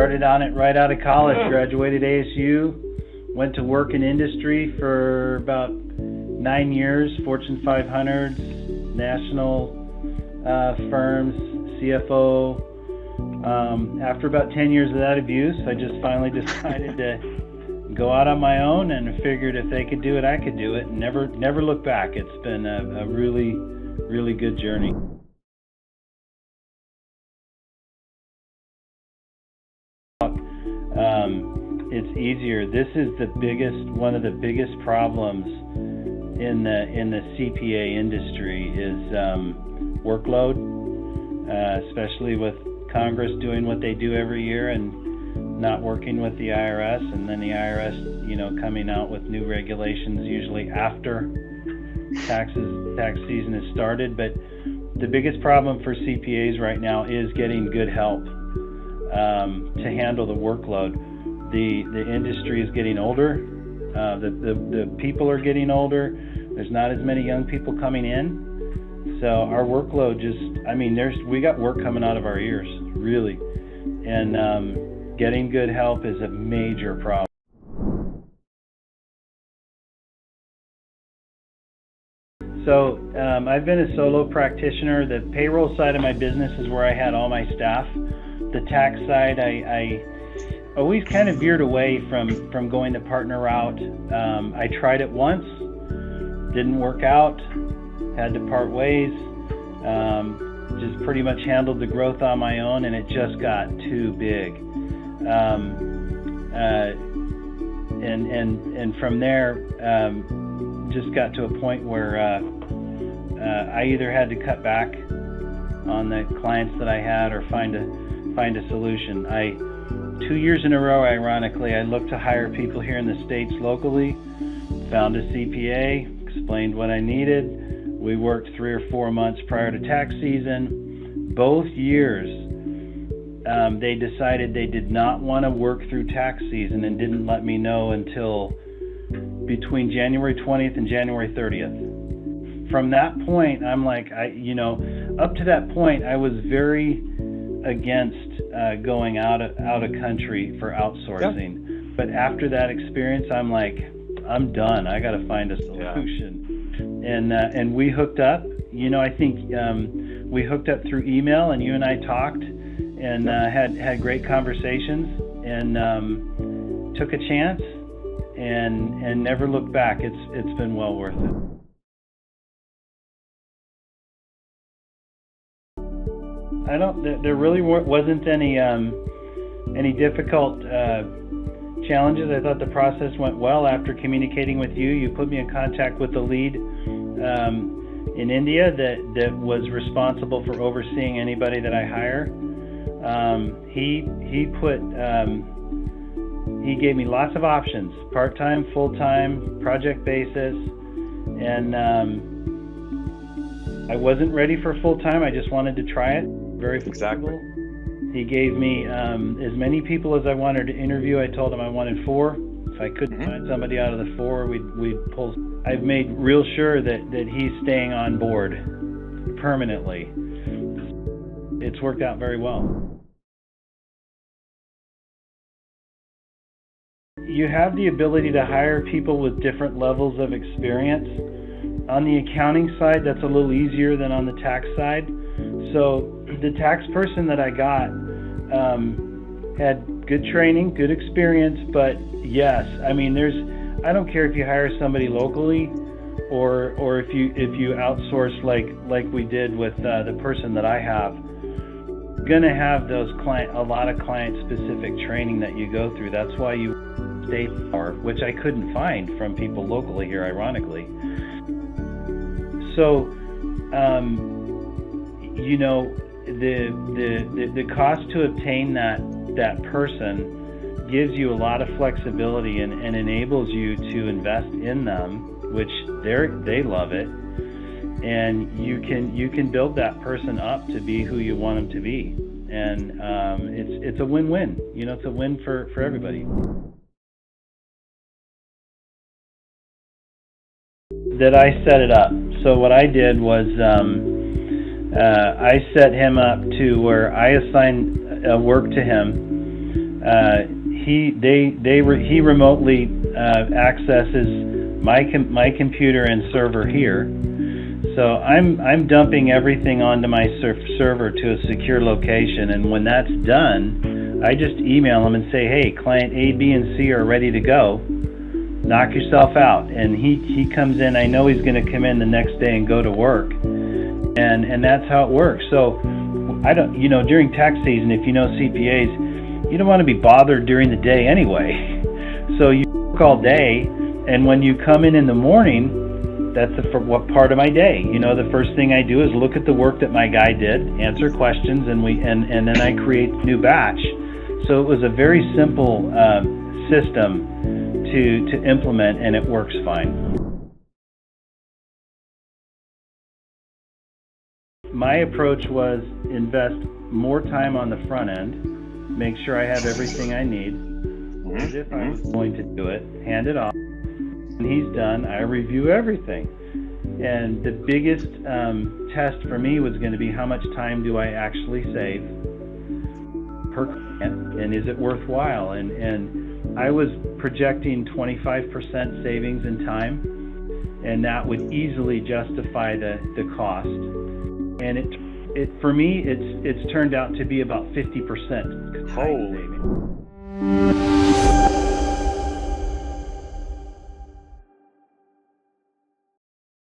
started on it right out of college, graduated ASU, went to work in industry for about 9 years, Fortune 500s, national firms, CFO. After about 10 years of that abuse, I just finally decided to go out on my own, and figured if they could do it, I could do it, and never look back. It's been a really, really good journey. It's easier. This is one of the biggest problems in the CPA industry is workload, especially with Congress doing what they do every year and not working with the IRS, and then the IRS, coming out with new regulations usually after tax season has started. But the biggest problem for CPAs right now is getting good help to handle the workload. The industry is getting older. The people are getting older. There's not as many young people coming in. So our workload we got work coming out of our ears, really. And getting good help is a major problem. So I've been a solo practitioner. The payroll side of my business is where I had all my staff. The tax side, I always kind of veered away from going the partner route. I tried it once, didn't work out, had to part ways. Just pretty much handled the growth on my own, and it just got too big. And from there, just got to a point where I either had to cut back on the clients that I had or find a solution. 2 years in a row, ironically, I looked to hire people here in the States locally, found a CPA, explained what I needed. We worked 3 or 4 months prior to tax season. Both years, they decided they did not want to work through tax season and didn't let me know until between January 20th and January 30th. From that point, I'm like, up to that point, I was very against going out of country for outsourcing. Yep. But after that experience, I'm like, I'm done. I got to find a solution. Yeah. And we hooked up. I think we hooked up through email, and you and I talked and had great conversations, and took a chance and never looked back. It's been well worth it. There really wasn't any difficult challenges. I thought the process went well. After communicating with you, you put me in contact with the lead in India that was responsible for overseeing anybody that I hire. He gave me lots of options: part-time, full-time, project basis, and I wasn't ready for full-time. I just wanted to try it. Very flexible. Exactly. He gave me as many people as I wanted to interview. I told him I wanted 4. If I couldn't find somebody out of the 4, we'd pull. I've made real sure that he's staying on board permanently. It's worked out very well. You have the ability to hire people with different levels of experience. On the accounting side, that's a little easier than on the tax side. So the tax person that I got had good training, good experience, but yes, I don't care if you hire somebody locally or if you outsource like we did with the person that I have. You're gonna have a lot of client-specific training that you go through. That's why you stay far, which I couldn't find from people locally here, ironically. So, the cost to obtain that person gives you a lot of flexibility and enables you to invest in them, which they love it, and you can build that person up to be who you want them to be, and it's a win-win. It's a win for everybody. That I set it up. So what I did was I set him up to where I assigned work to him. he remotely accesses my computer and server here. So I'm dumping everything onto my server to a secure location, and when that's done, I just email them and say, hey, client A, B, and C are ready to go. Knock yourself out. And he comes in. I know he's going to come in the next day and go to work, and that's how it works. So I don't, during tax season, if you know CPAs, you don't want to be bothered during the day anyway. So you work all day, and when you come in the morning, that's what part of my day. The first thing I do is look at the work that my guy did, answer questions, and then I create a new batch. So it was a very simple system to implement, and it works fine. My approach was invest more time on the front end, make sure I have everything I need, as if I was going to do it, hand it off. When he's done, I review everything. And the biggest test for me was going to be how much time do I actually save per client, and is it worthwhile? And I was projecting 25% savings in time, and that would easily justify the cost. And it for me, it's turned out to be about 50% time saving.